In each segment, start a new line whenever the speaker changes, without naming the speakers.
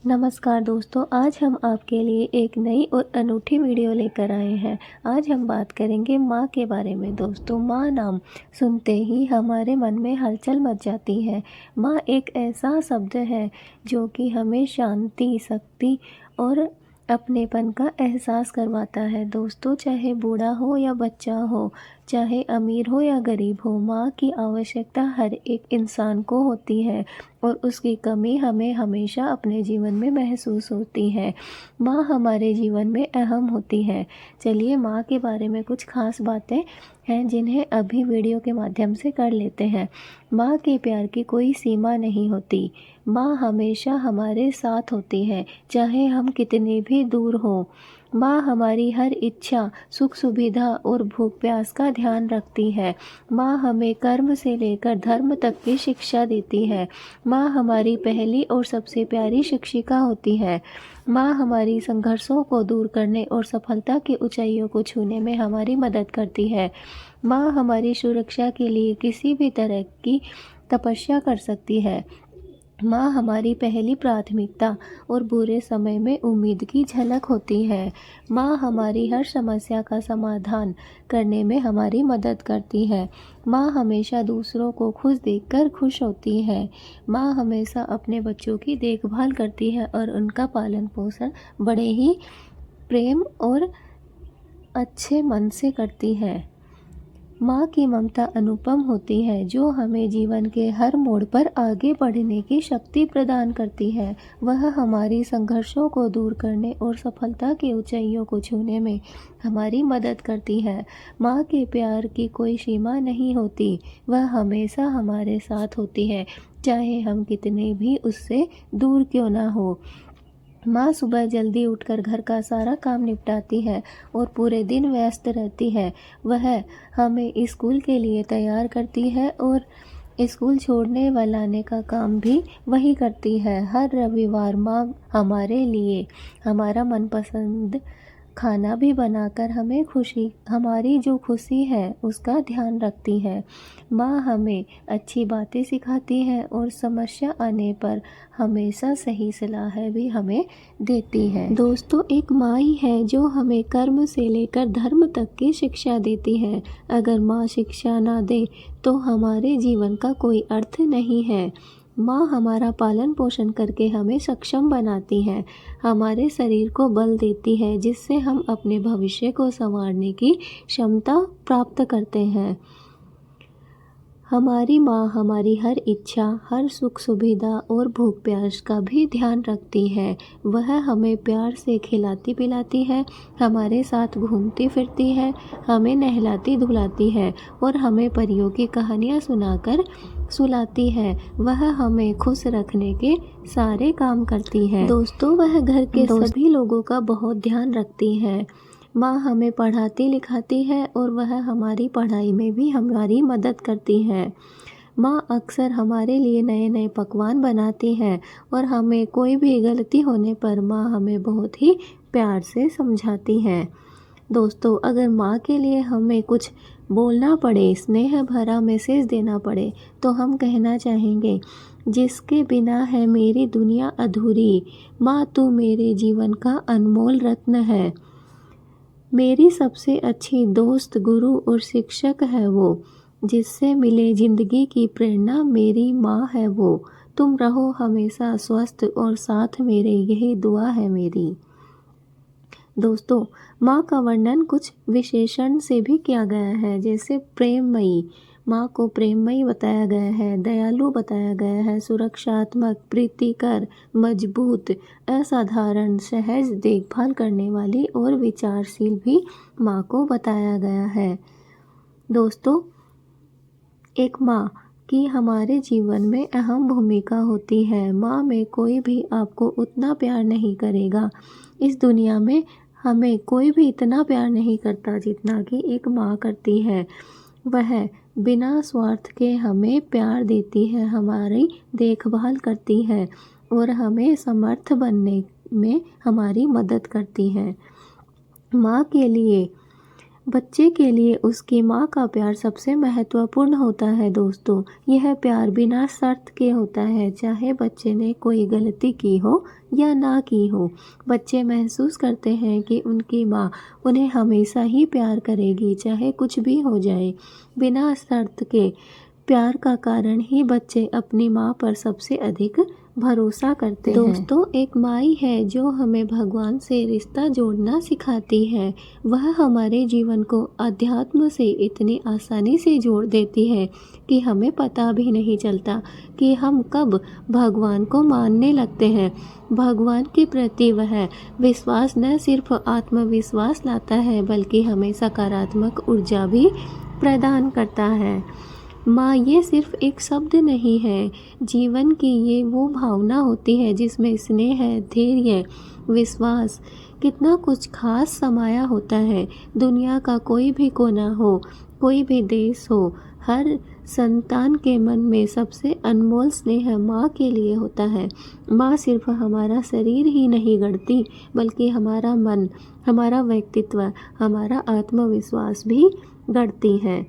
नमस्कार दोस्तों, आज हम आपके लिए एक नई और अनूठी वीडियो लेकर आए हैं। आज हम बात करेंगे माँ के बारे में। दोस्तों, माँ नाम सुनते ही हमारे मन में हलचल मच जाती है। माँ एक ऐसा शब्द है जो कि हमें शांति, शक्ति और अपनेपन का एहसास करवाता है। दोस्तों, चाहे बूढ़ा हो या बच्चा हो, चाहे अमीर हो या गरीब हो, माँ की आवश्यकता हर एक इंसान को होती है और उसकी कमी हमें हमेशा अपने जीवन में महसूस होती है। माँ हमारे जीवन में अहम होती है। चलिए, माँ के बारे में कुछ खास बातें हैं जिन्हें अभी वीडियो के माध्यम से कर लेते हैं। माँ के प्यार की कोई सीमा नहीं होती। माँ हमेशा हमारे साथ होती है, चाहे हम कितने भी दूर हों। माँ हमारी हर इच्छा, सुख सुविधा और भूख प्यास का ध्यान रखती है। माँ हमें कर्म से लेकर धर्म तक की शिक्षा देती है। माँ हमारी पहली और सबसे प्यारी शिक्षिका होती है। माँ हमारी संघर्षों को दूर करने और सफलता की ऊंचाइयों को छूने में हमारी मदद करती है। माँ हमारी सुरक्षा के लिए किसी भी तरह की तपस्या कर सकती है। माँ हमारी पहली प्राथमिकता और बुरे समय में उम्मीद की झलक होती है। माँ हमारी हर समस्या का समाधान करने में हमारी मदद करती है। माँ हमेशा दूसरों को खुश देखकर खुश होती है। माँ हमेशा अपने बच्चों की देखभाल करती है और उनका पालन पोषण बड़े ही प्रेम और अच्छे मन से करती है। माँ की ममता अनुपम होती है, जो हमें जीवन के हर मोड़ पर आगे बढ़ने की शक्ति प्रदान करती है। वह हमारी संघर्षों को दूर करने और सफलता की ऊंचाइयों को छूने में हमारी मदद करती है। माँ के प्यार की कोई सीमा नहीं होती। वह हमेशा हमारे साथ होती है, चाहे हम कितने भी उससे दूर क्यों ना हो। माँ सुबह जल्दी उठकर घर का सारा काम निपटाती है और पूरे दिन व्यस्त रहती है। वह हमें स्कूल के लिए तैयार करती है और स्कूल छोड़ने व लाने का काम भी वही करती है। हर रविवार माँ हमारे लिए हमारा मनपसंद खाना भी बनाकर हमारी जो खुशी है उसका ध्यान रखती है। माँ हमें अच्छी बातें सिखाती है और समस्या आने पर हमेशा सही सलाह भी हमें देती है। दोस्तों, एक माँ ही है जो हमें कर्म से लेकर धर्म तक की शिक्षा देती है। अगर माँ शिक्षा ना दे तो हमारे जीवन का कोई अर्थ नहीं है। माँ हमारा पालन पोषण करके हमें सक्षम बनाती है, हमारे शरीर को बल देती है, जिससे हम अपने भविष्य को संवारने की क्षमता प्राप्त करते हैं। हमारी माँ हमारी हर इच्छा, हर सुख सुविधा और भूख प्यास का भी ध्यान रखती है। वह हमें प्यार से खिलाती पिलाती है, हमारे साथ घूमती फिरती है, हमें नहलाती धुलाती है और हमें परियों की कहानियाँ सुनाकर सुलाती है। वह हमें खुश रखने के सारे काम करती है। दोस्तों, वह घर के सभी लोगों का बहुत ध्यान रखती है। माँ हमें पढ़ाती लिखाती है और वह हमारी पढ़ाई में भी हमारी मदद करती है। माँ अक्सर हमारे लिए नए नए पकवान बनाती है और हमें कोई भी गलती होने पर माँ हमें बहुत ही प्यार से समझाती है। दोस्तों, अगर माँ के लिए हमें कुछ बोलना पड़े, स्नेह भरा मैसेज देना पड़े, तो हम कहना चाहेंगे, जिसके बिना है मेरी दुनिया अधूरी। माँ, तू मेरे जीवन का अनमोल रत्न है। मेरी सबसे अच्छी दोस्त, गुरु और शिक्षक है वो, जिससे मिले जिंदगी की प्रेरणा मेरी माँ है वो। तुम रहो हमेशा स्वस्थ और साथ मेरे, यही दुआ है मेरी। दोस्तों, माँ का वर्णन कुछ विशेषण से भी किया गया है, जैसे प्रेममयी। माँ को प्रेममयी बताया गया है, दयालु बताया गया है, सुरक्षात्मक, प्रीतिकर, मजबूत, असाधारण, सहज, देखभाल करने वाली और विचारशील भी माँ को बताया गया है। दोस्तों, एक माँ की हमारे जीवन में अहम भूमिका होती है। माँ में कोई भी आपको उतना प्यार नहीं करेगा। इस दुनिया में हमें कोई भी इतना प्यार नहीं करता जितना कि एक माँ करती है। वह बिना स्वार्थ के हमें प्यार देती है, हमारी देखभाल करती है और हमें समर्थ बनने में हमारी मदद करती है। माँ के लिए बच्चे के लिए उसकी माँ का प्यार सबसे महत्वपूर्ण होता है दोस्तों। यह प्यार बिना शर्त के होता है, चाहे बच्चे ने कोई गलती की हो या ना की हो। बच्चे महसूस करते हैं कि उनकी माँ उन्हें हमेशा ही प्यार करेगी, चाहे कुछ भी हो जाए। बिना शर्त के प्यार का कारण ही बच्चे अपनी माँ पर सबसे अधिक भरोसा करते हैं। दोस्तों, एक माई है जो हमें भगवान से रिश्ता जोड़ना सिखाती है। वह हमारे जीवन को अध्यात्म से इतनी आसानी से जोड़ देती है कि हमें पता भी नहीं चलता कि हम कब भगवान को मानने लगते हैं। भगवान के प्रति वह विश्वास न सिर्फ आत्मविश्वास लाता है, बल्कि हमें सकारात्मक ऊर्जा भी प्रदान करता है। माँ ये सिर्फ एक शब्द नहीं है, जीवन की ये वो भावना होती है जिसमें स्नेह, धैर्य, विश्वास, कितना कुछ खास समाया होता है। दुनिया का कोई भी कोना हो, कोई भी देश हो, हर संतान के मन में सबसे अनमोल स्नेह माँ के लिए होता है। माँ सिर्फ हमारा शरीर ही नहीं गढ़ती, बल्कि हमारा मन, हमारा व्यक्तित्व, हमारा आत्मविश्वास भी गढ़ती है।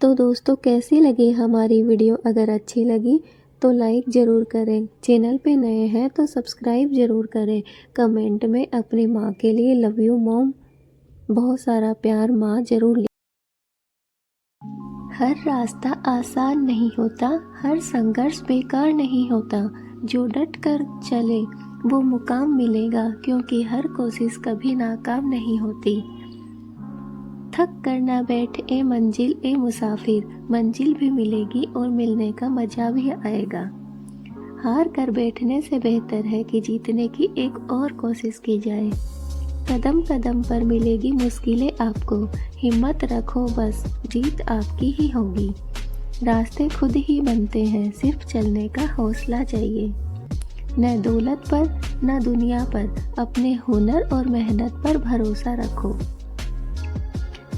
तो दोस्तों, कैसी लगी हमारी वीडियो? अगर अच्छी लगी तो लाइक ज़रूर करें, चैनल पे नए हैं तो सब्सक्राइब ज़रूर करें। कमेंट में अपनी माँ के लिए लव यू मॉम, बहुत सारा प्यार माँ ज़रूर लिखें। हर रास्ता आसान नहीं होता, हर संघर्ष बेकार नहीं होता। जो डट कर चले वो मुकाम मिलेगा, क्योंकि हर कोशिश कभी नाकाम नहीं होती। थक कर ना बैठ ए मंजिल ए मुसाफिर, मंजिल भी मिलेगी और मिलने का मज़ा भी आएगा। हार कर बैठने से बेहतर है कि जीतने की एक और कोशिश की जाए। कदम कदम पर मिलेगी मुश्किलें आपको, हिम्मत रखो बस, जीत आपकी ही होगी। रास्ते खुद ही बनते हैं, सिर्फ चलने का हौसला चाहिए। न दौलत पर न दुनिया पर, अपने हुनर और मेहनत पर भरोसा रखो।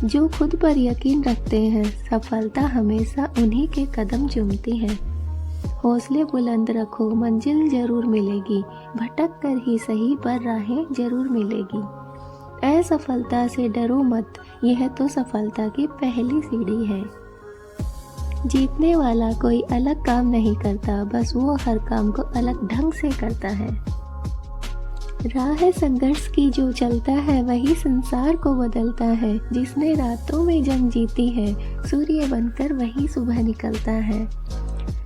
जो खुद पर यकीन रखते हैं, सफलता हमेशा उन्हीं के कदम चूमती है। हौसले बुलंद रखो, मंजिल जरूर मिलेगी, भटक कर ही सही पर राहें जरूर मिलेगी। असफलता से डरो मत, यह तो सफलता की पहली सीढ़ी है। जीतने वाला कोई अलग काम नहीं करता, बस वो हर काम को अलग ढंग से करता है। राह संघर्ष की जो चलता है, वही संसार को बदलता है। जिसने रातों में जंग जीती है, सूर्य बनकर वही सुबह निकलता है।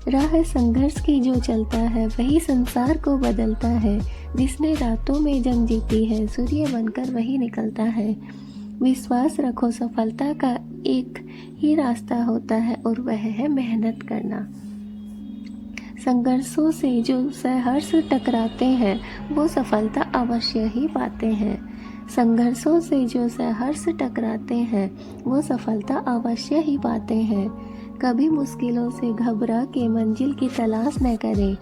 राह संघर्ष की जो चलता है, वही संसार को बदलता है। जिसने रातों में जंग जीती है, सूर्य बनकर वही निकलता है। विश्वास रखो, सफलता का एक ही रास्ता होता है और वह है मेहनत करना। संघर्षों से जो सहर्ष टकराते हैं, वो सफलता अवश्य ही पाते हैं। संघर्षों से जो सहर्ष टकराते हैं, वो सफलता अवश्य ही पाते हैं। कभी मुश्किलों से घबरा के मंजिल की तलाश न करें,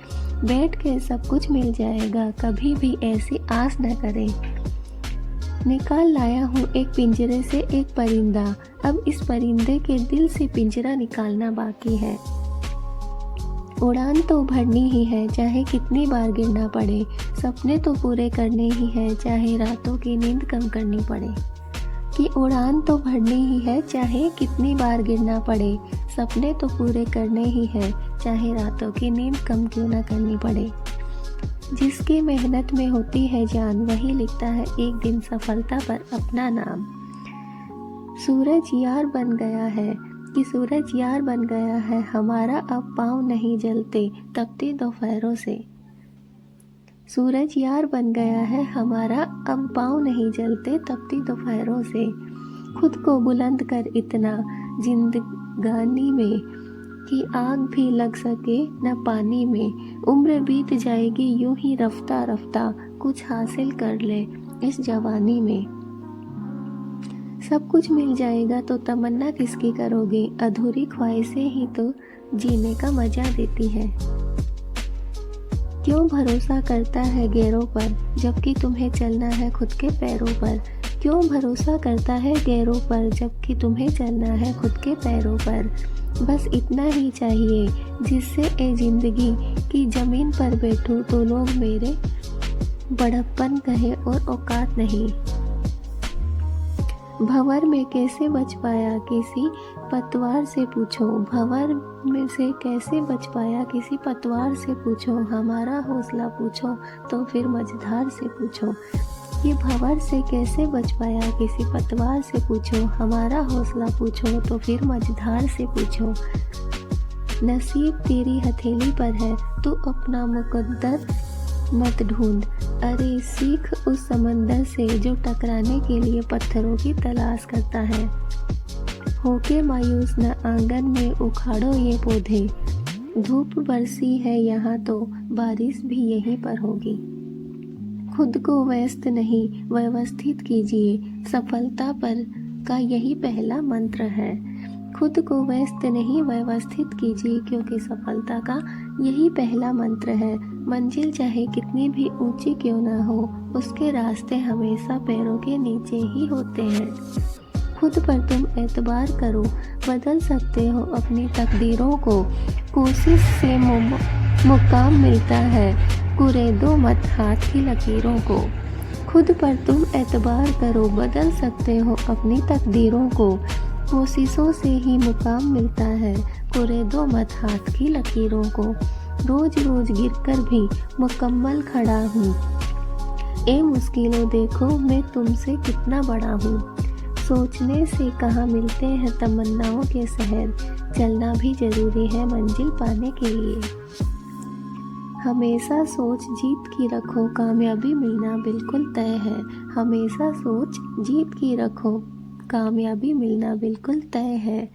बैठ के सब कुछ मिल जाएगा, कभी भी ऐसी आस न करें। निकाल लाया हूँ एक पिंजरे से एक परिंदा, अब इस परिंदे के दिल से पिंजरा निकालना बाकी है। उड़ान तो भरनी ही है, चाहे कितनी बार गिरना पड़े। सपने तो पूरे करने ही है, चाहे रातों की नींद कम करनी पड़े। कि उड़ान तो भरनी ही है, चाहे कितनी बार गिरना पड़े। सपने तो पूरे करने ही है, चाहे रातों की नींद कम क्यों ना करनी पड़े। जिसकी मेहनत में होती है जान, वही लिखता है एक दिन सफलता पर अपना नाम। सूरज यार बन गया है, कि सूरज यार बन गया है हमारा, अब पाँव नहीं जलते तपती दोपहरों से। सूरज यार बन गया है हमारा, अब पाँव नहीं जलते तपती दोपहरों से। खुद को बुलंद कर इतना जिंदगानी में, कि आग भी लग सके न पानी में। उम्र बीत जाएगी यूं ही रफ्ता रफ्ता, कुछ हासिल कर ले इस जवानी में। सब कुछ मिल जाएगा तो तमन्ना किसकी करोगे, अधूरी ख्वाहिशें ही तो जीने का मजा देती है। क्यों भरोसा करता है गैरों पर, जबकि तुम्हें चलना है खुद के पैरों पर। क्यों भरोसा करता है गैरों पर, जबकि तुम्हें चलना है खुद के पैरों पर। बस इतना ही चाहिए जिससे ए जिंदगी की ज़मीन पर बैठूं तो लोग मेरे बड़प्पन कहे और औकात नहीं। भंवर में कैसे बच पाया किसी पतवार से पूछो, भंवर में से कैसे बच पाया किसी पतवार से पूछो, हमारा हौसला पूछो तो फिर मझधार से पूछो। ये भंवर से कैसे बच पाया किसी पतवार से पूछो, हमारा हौसला पूछो तो फिर मझधार से पूछो। नसीब तेरी हथेली पर है, तू अपना मुकद्दर मत ढूंढ, अरे सीख उस समंदर से जो टकराने के लिए पत्थरों की तलाश करता है। होके मायूस न आंगन में उखाड़ो ये पौधे, धूप बरसी है यहाँ तो बारिश भी यहीं पर होगी। खुद को व्यस्त नहीं व्यवस्थित कीजिए, सफलता पर का यही पहला मंत्र है। खुद को व्यस्त नहीं व्यवस्थित कीजिए क्योंकि सफलता का यही पहला मंत्र है। मंजिल चाहे कितनी भी ऊंची क्यों ना हो, उसके रास्ते हमेशा पैरों के नीचे ही होते हैं। खुद पर तुम एतबार करो, बदल सकते हो अपनी तकदीरों को, कोशिश से मुकाम मिलता है, कुरेदो मत हाथ की लकीरों को। खुद पर तुम एतबार करो, बदल सकते हो अपनी तकदीरों को, कोशिशों से ही मुकाम मिलता है, कुरेदो मत हाथ की लकीरों को। रोज रोज गिरकर भी मुकम्मल खड़ा हूँ, ए मुश्किलों देखो मैं तुमसे कितना बड़ा हूँ। सोचने से कहाँ मिलते हैं तमन्नाओं के शहर, चलना भी जरूरी है मंजिल पाने के लिए। हमेशा सोच जीत की रखो, कामयाबी मिलना बिल्कुल तय है। हमेशा सोच जीत की रखो, कामयाबी मिलना बिल्कुल तय है।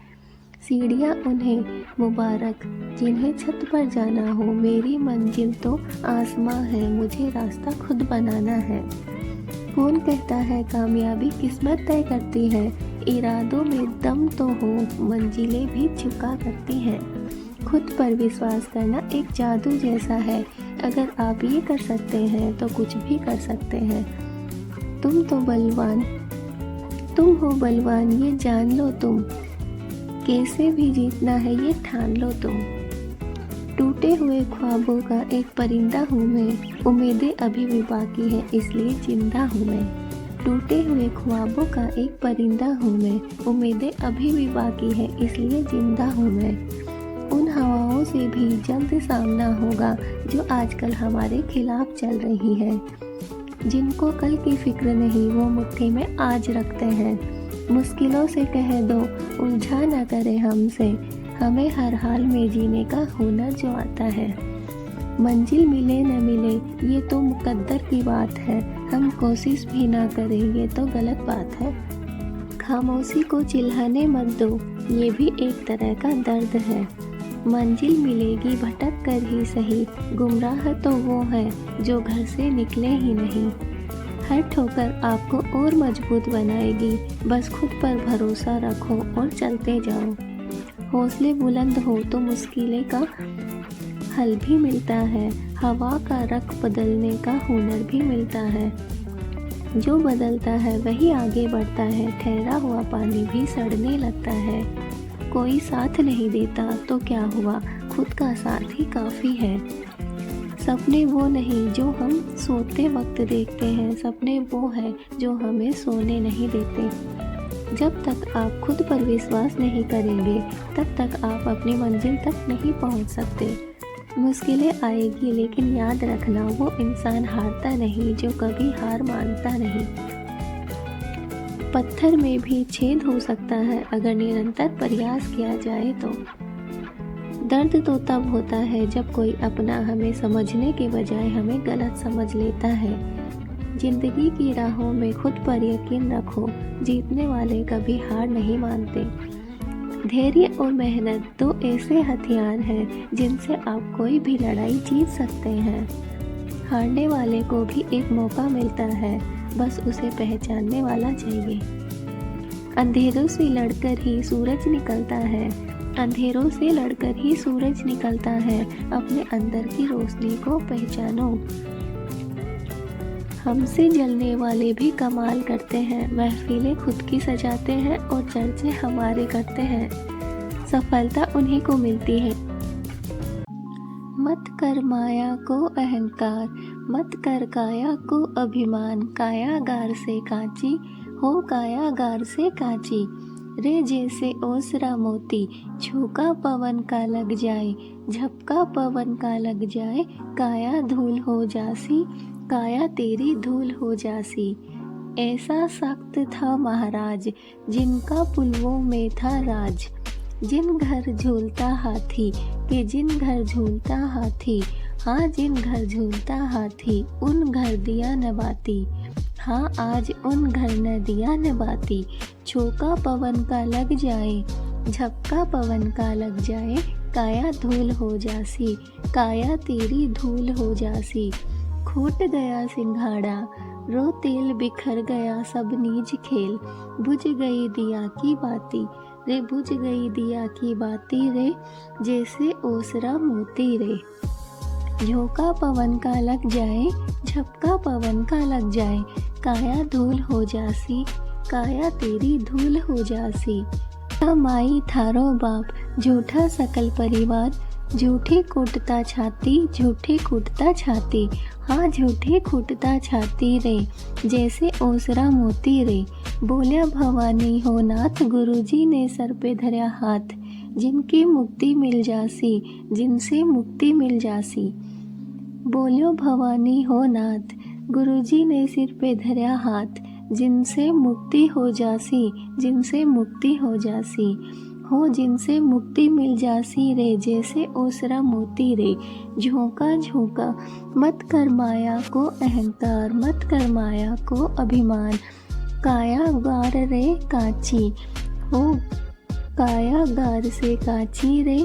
सीढ़ियाँ उन्हें मुबारक जिन्हें छत पर जाना हो, मेरी मंजिल तो आसमां है, मुझे रास्ता खुद बनाना है। कौन कहता है कामयाबी किस्मत तय करती है, इरादों में दम तो हो, मंजिलें भी झुका करती हैं। खुद पर विश्वास करना एक जादू जैसा है, अगर आप ये कर सकते हैं तो कुछ भी कर सकते हैं। तुम हो बलवान ये जान लो तुम, कैसे भी जीतना है ये ठान लो तुम। टूटे हुए ख्वाबों का एक परिंदा हूँ मैं, उम्मीदें अभी भी बाकी है इसलिए जिंदा हूँ मैं। टूटे हुए ख्वाबों का एक परिंदा हूँ मैं, उम्मीदें अभी भी बाकी है इसलिए जिंदा हूँ मैं। उन हवाओं से भी जल्द सामना होगा जो आजकल हमारे खिलाफ चल रही है। जिनको कल की फिक्र नहीं वो मुट्ठी में आज रखते हैं। मुश्किलों से कह दो उलझा न करे हमसे, हमें हर हाल में जीने का हुनर जो आता है। मंजिल मिले न मिले ये तो मुकद्दर की बात है, हम कोशिश भी ना करेंगे तो गलत बात है। खामोशी को चिल्लाने मत दो, ये भी एक तरह का दर्द है। मंजिल मिलेगी भटक कर ही सही, गुमराह तो वो है जो घर से निकले ही नहीं। हर ठोकर आपको और मजबूत बनाएगी, बस खुद पर भरोसा रखो और चलते जाओ। हौसले बुलंद हो तो मुश्किलें का हल भी मिलता है, हवा का रख बदलने का हुनर भी मिलता है। जो बदलता है वही आगे बढ़ता है, ठहरा हुआ पानी भी सड़ने लगता है। कोई साथ नहीं देता तो क्या हुआ, खुद का साथ ही काफ़ी है। सपने वो नहीं जो हम सोते वक्त देखते हैं, सपने वो है जो हमें सोने नहीं देते। जब तक आप खुद पर विश्वास नहीं करेंगे तब तक आप अपनी मंजिल तक नहीं पहुंच सकते। मुश्किलें आएगी लेकिन याद रखना वो इंसान हारता नहीं जो कभी हार मानता नहीं। पत्थर में भी छेद हो सकता है अगर निरंतर प्रयास किया जाए तो। दर्द तो तब होता है जब कोई अपना हमें समझने के बजाय हमें गलत समझ लेता है। जिंदगी की राहों में खुद पर यकीन रखो, जीतने वाले कभी हार नहीं मानते। धैर्य और मेहनत दो ऐसे हथियार हैं जिनसे आप कोई भी लड़ाई जीत सकते हैं। हारने वाले को भी एक मौका मिलता है, बस उसे पहचानने वाला चाहिए। अंधेरों से लड़कर ही सूरज निकलता है, अंधेरों से लड़कर ही सूरज निकलता है, अपने अंदर की रोशनी को पहचानो। हमसे जलने वाले भी कमाल करते हैं, महफिलें खुद की सजाते हैं और चर्चे हमारे करते हैं। सफलता उन्हीं को मिलती है। मत कर माया को अहंकार, मत कर काया को अभिमान, कायागार से कांची हो काया गार से काची, रे जैसे ओसरा मोती, झोंका पवन का लग जाए, झपका पवन का लग जाए, काया धूल हो जासी, काया तेरी धूल हो जासी। ऐसा सख्त था महाराज, जिनका पुलवों में था राज, जिन घर झूलता हाथी, के जिन घर झूलता हाथी, हाँ जिन घर झूलता हाथी, उन घर दिया न बाती, हाँ आज उन घर न दिया न बाती। झोंका पवन का लग जाए, झपका पवन का लग जाए, काया धूल हो जासी, काया तेरी धूल हो जासी। खूट गया सिंघाड़ा, रो तेल बिखर गया सब नीज खेल, बुझ गई दिया की बाती, रे बुझ गई दिया की बाती, रे जैसे ओसरा मोती रे। झोंका पवन का लग जाए, झपका पवन का लग जाए, काया धूल हो जासी, काया तेरी धूल हो जासी। माई थारो बाप, झूठा सकल परिवार, झूठी कूटता छाती, झूठी कूटता छाती, हाँ झूठी कूटता छाती रे, जैसे ओसरा मोती रे। बोलिया भवानी हो नाथ, गुरुजी ने सर पे धरा हाथ, जिनकी मुक्ति मिल जासी, जिनसे मुक्ति मिल जासी। बोलियो भवानी हो नाथ, गुरुजी ने सिर पे धरा हाथ, जिनसे मुक्ति हो जासी, जिनसे मुक्ति हो जासी, हो जिनसे मुक्ति मिल जासी रे, जैसे ओसरा मोती रे। झोंका झोंका मत कर माया को अहंकार, मत कर माया को अभिमान, काया गार रे काची, हो काया गार से काची रे,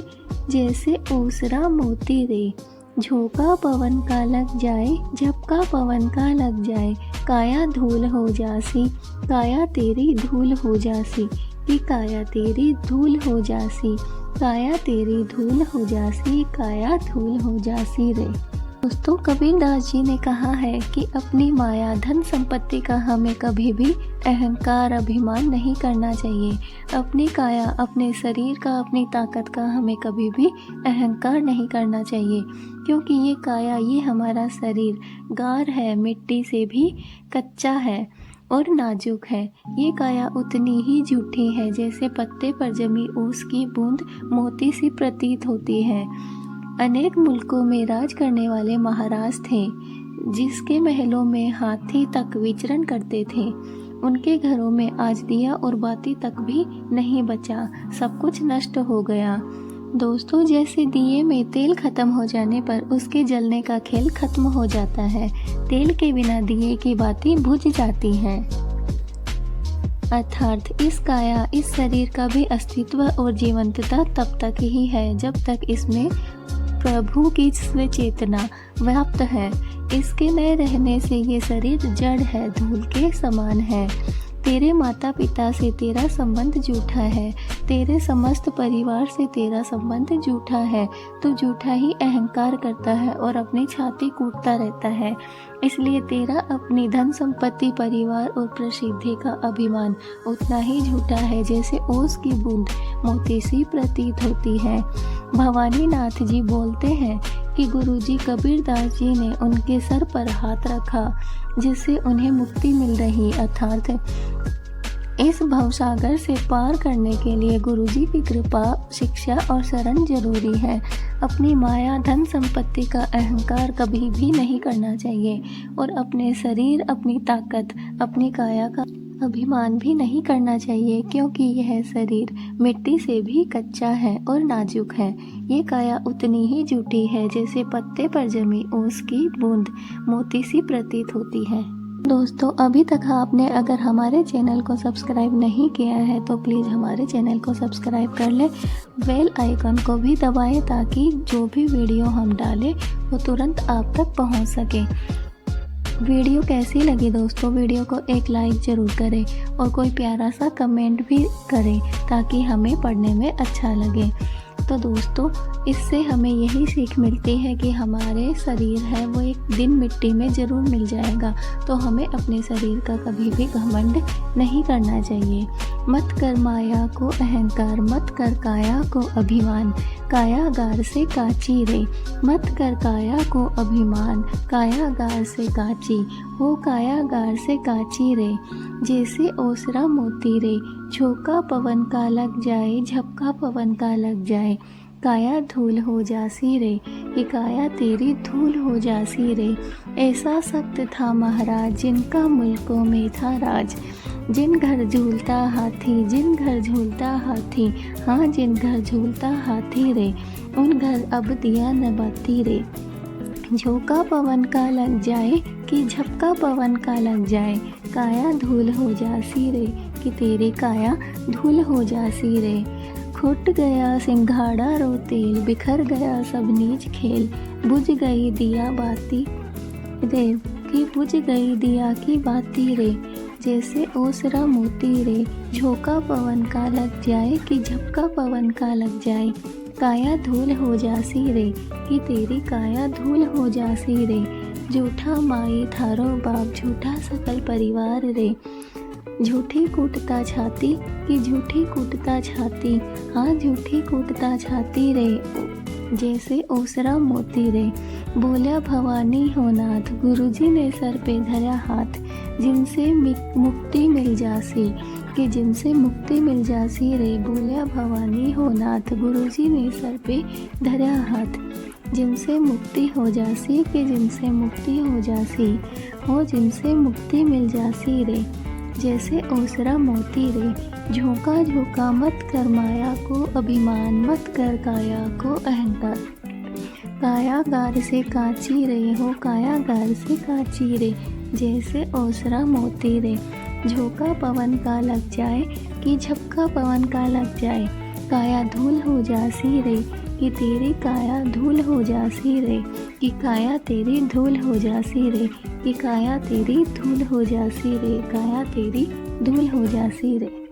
जैसे ओसरा मोती रे। झोंका पवन का लग जाए, झपका पवन का लग जाए, काया धूल हो जासी, काया तेरी धूल हो जासी, कि काया तेरी धूल हो जासी, काया तेरी धूल हो जासी, काया धूल हो जासी रे। दोस्तों, कबीरदास जी ने कहा है कि अपनी माया धन संपत्ति का हमें कभी भी अहंकार अभिमान नहीं करना चाहिए। अपनी काया, अपने शरीर का, अपनी ताकत का हमें कभी भी अहंकार नहीं करना चाहिए, क्योंकि ये काया, ये हमारा शरीर गार है, मिट्टी से भी कच्चा है और नाजुक है। ये काया उतनी ही झूठी है जैसे पत्ते पर जमी ओस की बूंद मोती सी प्रतीत होती है। अनेक मुल्कों में राज करने वाले महाराज थे, जिसके महलों में हाथी तक विचरण करते थे। उनके घरों में आज दिया और बाती तक भी नहीं बचा, सब कुछ नष्ट हो गया। दोस्तों, जैसे दिए में तेल खत्म हो जाने पर उसके जलने का खेल खत्म हो जाता है, तेल के बिना दिए की बाती बुझ जाती है। अर्थात इस काया, इस शरीर का भी अस्तित्व और जीवंतता तब तक ही है जब तक इसमें प्रभु की स्व चेतना व्याप्त है। इसके न रहने से ये शरीर जड़ है, धूल के समान है। तेरे माता पिता से तेरा संबंध झूठा है, तेरे समस्त परिवार से तेरा संबंध झूठा है, तो झूठा ही अहंकार करता है और अपनी छाती कूटता रहता है। इसलिए तेरा अपनी धन संपत्ति, परिवार और प्रसिद्धि का अभिमान उतना ही झूठा है जैसे ओस की बूंद मोती सी प्रतीत होती है। भवानी नाथ जी बोलते हैं कि गुरुजी कबीरदास जी ने उनके सर पर हाथ रखा, जिससे उन्हें मुक्ति मिल रही। अर्थात इस भवसागर से पार करने के लिए गुरुजी की कृपा, शिक्षा और शरण जरूरी है। अपनी माया, धन संपत्ति का अहंकार कभी भी नहीं करना चाहिए और अपने शरीर, अपनी ताकत, अपनी काया का अभिमान भी नहीं करना चाहिए, क्योंकि यह शरीर मिट्टी से भी कच्चा है और नाजुक है। ये काया उतनी ही झूठी है जैसे पत्ते पर जमी ओस की बूंद मोती सी प्रतीत होती है। दोस्तों, अभी तक आपने अगर हमारे चैनल को सब्सक्राइब नहीं किया है तो प्लीज़ हमारे चैनल को सब्सक्राइब कर लें, बेल आइकन को भी दबाएं ताकि जो भी वीडियो हम डालें वो तुरंत आप तक पहुंच सके। वीडियो कैसी लगी दोस्तों, वीडियो को एक लाइक ज़रूर करें और कोई प्यारा सा कमेंट भी करें ताकि हमें पढ़ने में अच्छा लगे। तो दोस्तों इससे हमें यही सीख मिलती है कि हमारे शरीर है वो एक दिन मिट्टी में ज़रूर मिल जाएगा, तो हमें अपने शरीर का कभी भी घमंड नहीं करना चाहिए। मत कर माया को अहंकार, मत कर काया को अभिमान, कायागार से काची रे। मत कर काया को अभिमान, कायागार से काची, हो कायागार से काची रे। जैसे ओसरा मोती रे, झोंका पवन का लग जाए, झपका पवन का लग जाए, काया धूल हो जासी रे, कि काया तेरी धूल हो जासी रे। ऐसा सख्त था महाराज, जिनका मुल्कों में था राज। जिन घर झूलता हाथी, जिन घर झूलता हाथी, हाँ जिन घर झूलता हाथी रे, उन घर अब दिया न बाती रे। झोंका पवन का लग जाए, कि झपका पवन का लग जाए, काया धूल हो जासी रे, कि तेरी काया धूल हो जासी रे। खुट गया सिंघाड़ा रो तेल, बिखर गया सब नीच खेल, बुझ गई दिया बाती रे, कि बुझ गई दिया की बाती रे। जैसे ओसरा मोती रे, झोंका पवन का लग जाए, कि झपका पवन का लग जाए, काया धूल हो जासी रे, कि तेरी काया धूल हो जासी रे। झूठा माई थारो बाप, झूठा सकल परिवार रे, झूठी कूटता छाती, कि झूठी कूटता छाती, हाँ झूठी कूटता छाती रे। जैसे ओसरा मोती रे, बोल्या भवानी हो नाथ, गुरुजी ने सर पे धरा हाथ, जिनसे मुक्ति मिल जासी, कि जिनसे मुक्ति मिल जासी रे। बोल्या भवानी हो नाथ, गुरुजी ने सर पे धरा हाथ, जिनसे मुक्ति हो जासी, कि जिनसे मुक्ति हो जासी, हो जिनसे मुक्ति मिल जासी रे। जैसे ओसरा मोती रे, झोंका झोंका मत कर माया को अभिमान, मत कर काया को अहंकार, कायागार से काची रे, हो कायागार से काची रे। जैसे ओसरा मोती रे, झोंका पवन का लग जाए, कि झपका पवन का लग जाए, काया धूल हो जासी रे, कि तेरी काया धूल हो जासी रे, कि काया तेरी धूल हो जासी रे, कि काया तेरी धूल हो जासी रे, काया तेरी धूल हो जासी रे।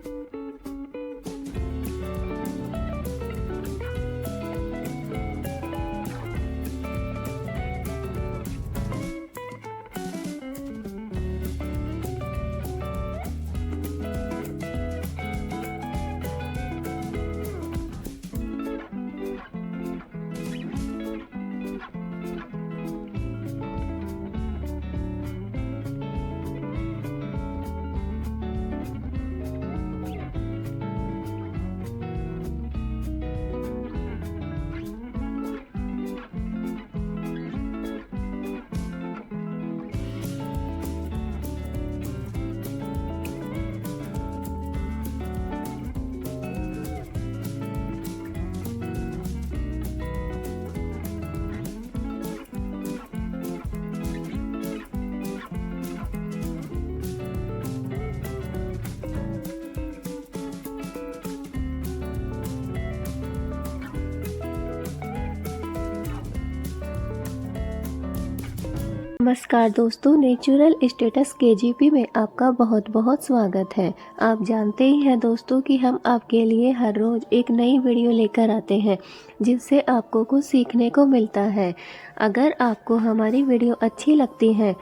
नमस्कार दोस्तों, नेचुरल स्टेटस केजीपी में आपका बहुत बहुत स्वागत है। आप जानते ही हैं दोस्तों कि हम आपके लिए हर रोज़ एक नई वीडियो लेकर आते हैं जिससे आपको कुछ सीखने को मिलता है। अगर आपको हमारी वीडियो अच्छी लगती है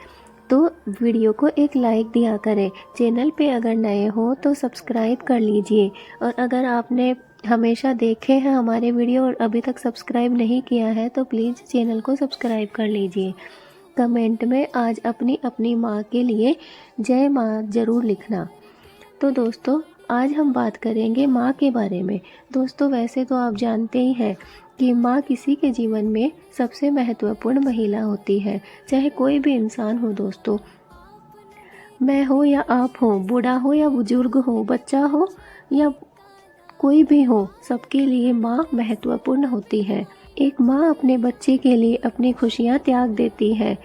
तो वीडियो को एक लाइक दिया करें। चैनल पे अगर नए हो तो सब्सक्राइब कर लीजिए, और अगर आपने हमेशा देखे हैं हमारे वीडियो और अभी तक सब्सक्राइब नहीं किया है तो प्लीज़ चैनल को सब्सक्राइब कर लीजिए। कमेंट में आज अपनी अपनी माँ के लिए जय माँ ज़रूर लिखना। तो दोस्तों आज हम बात करेंगे माँ के बारे में। दोस्तों वैसे तो आप जानते ही हैं कि माँ किसी के जीवन में सबसे महत्वपूर्ण महिला होती है, चाहे कोई भी इंसान हो। दोस्तों मैं हो या आप हो, बूढ़ा हो या बुजुर्ग हो, बच्चा हो या कोई भी हो, सबके लिए माँ महत्वपूर्ण होती है। एक माँ अपने बच्चे के लिए अपनी खुशियाँ त्याग देती है।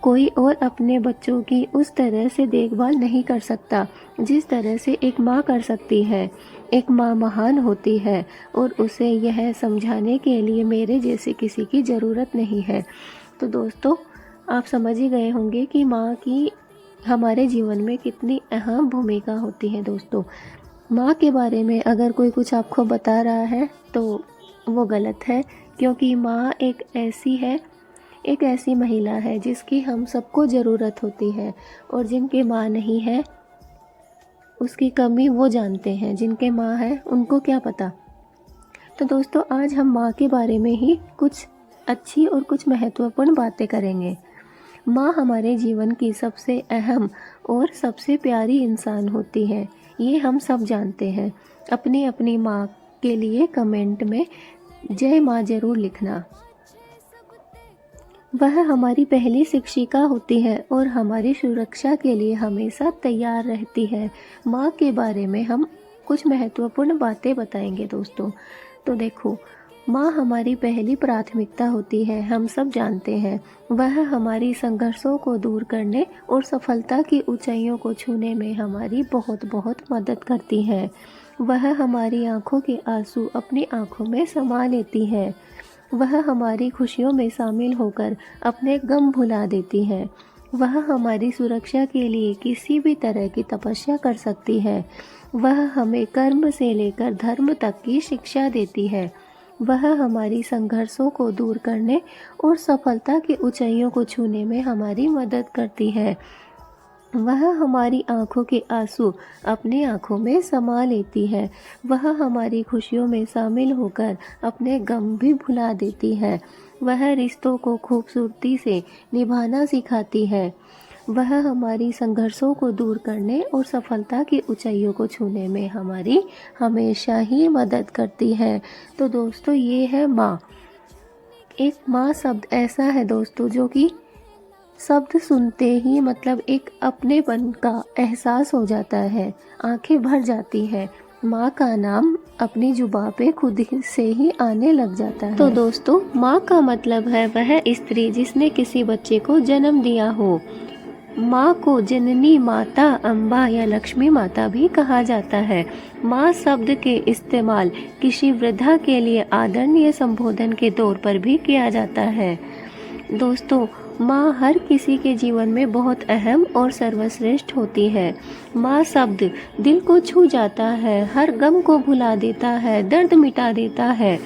कोई और अपने बच्चों की उस तरह से देखभाल नहीं कर सकता जिस तरह से एक माँ कर सकती है। एक माँ महान होती है और उसे यह समझाने के लिए मेरे जैसे किसी की ज़रूरत नहीं है। तो दोस्तों आप समझ ही गए होंगे कि माँ की हमारे जीवन में कितनी अहम भूमिका होती है। दोस्तों माँ के बारे में अगर कोई कुछ आपको बता रहा है तो वो गलत है, क्योंकि माँ एक ऐसी महिला है जिसकी हम सबको ज़रूरत होती है, और जिनके माँ नहीं है उसकी कमी वो जानते हैं, जिनके माँ है उनको क्या पता। तो दोस्तों, आज हम माँ के बारे में ही कुछ अच्छी और कुछ महत्वपूर्ण बातें करेंगे। माँ हमारे जीवन की सबसे अहम और सबसे प्यारी इंसान होती है, ये हम सब जानते हैं। अपनी अपनी माँ के लिए कमेंट में जय माँ ज़रूर लिखना। वह हमारी पहली शिक्षिका होती है और हमारी सुरक्षा के लिए हमेशा तैयार रहती है। माँ के बारे में हम कुछ महत्वपूर्ण बातें बताएंगे दोस्तों। तो देखो, माँ हमारी पहली प्राथमिकता होती है, हम सब जानते हैं। वह हमारी संघर्षों को दूर करने और सफलता की ऊंचाइयों को छूने में हमारी बहुत बहुत मदद करती है। वह हमारी आंखों के आंसू अपनी आंखों में समा लेती है। वह हमारी खुशियों में शामिल होकर अपने गम भुला देती है। वह हमारी सुरक्षा के लिए किसी भी तरह की तपस्या कर सकती है। वह हमें कर्म से लेकर धर्म तक की शिक्षा देती है। वह हमारी संघर्षों को दूर करने और सफलता की ऊंचाइयों को छूने में हमारी मदद करती है। वह हमारी आंखों के आंसू अपनी आंखों में समा लेती है। वह हमारी खुशियों में शामिल होकर अपने गम भी भुला देती है। वह रिश्तों को खूबसूरती से निभाना सिखाती है। वह हमारी संघर्षों को दूर करने और सफलता की ऊंचाइयों को छूने में हमारी हमेशा ही मदद करती है। तो दोस्तों, ये है माँ। एक माँ शब्द ऐसा है दोस्तों जो कि शब्द सुनते ही मतलब एक अपनेपन का एहसास हो जाता है, आंखें भर जाती है। माँ का नाम अपनी जुबान पे खुद से ही आने लग जाता है। तो दोस्तों, माँ का मतलब है वह स्त्री जिसने किसी बच्चे को जन्म दिया हो। माँ को जननी माता, अम्बा या लक्ष्मी माता भी कहा जाता है। माँ शब्द के इस्तेमाल किसी वृद्धा के लिए आदरणीय संबोधन के तौर पर भी किया जाता है। दोस्तों, माँ हर किसी के जीवन में बहुत अहम और सर्वश्रेष्ठ होती है। माँ शब्द दिल को छू जाता है, हर गम को भुला देता है, दर्द मिटा देता है।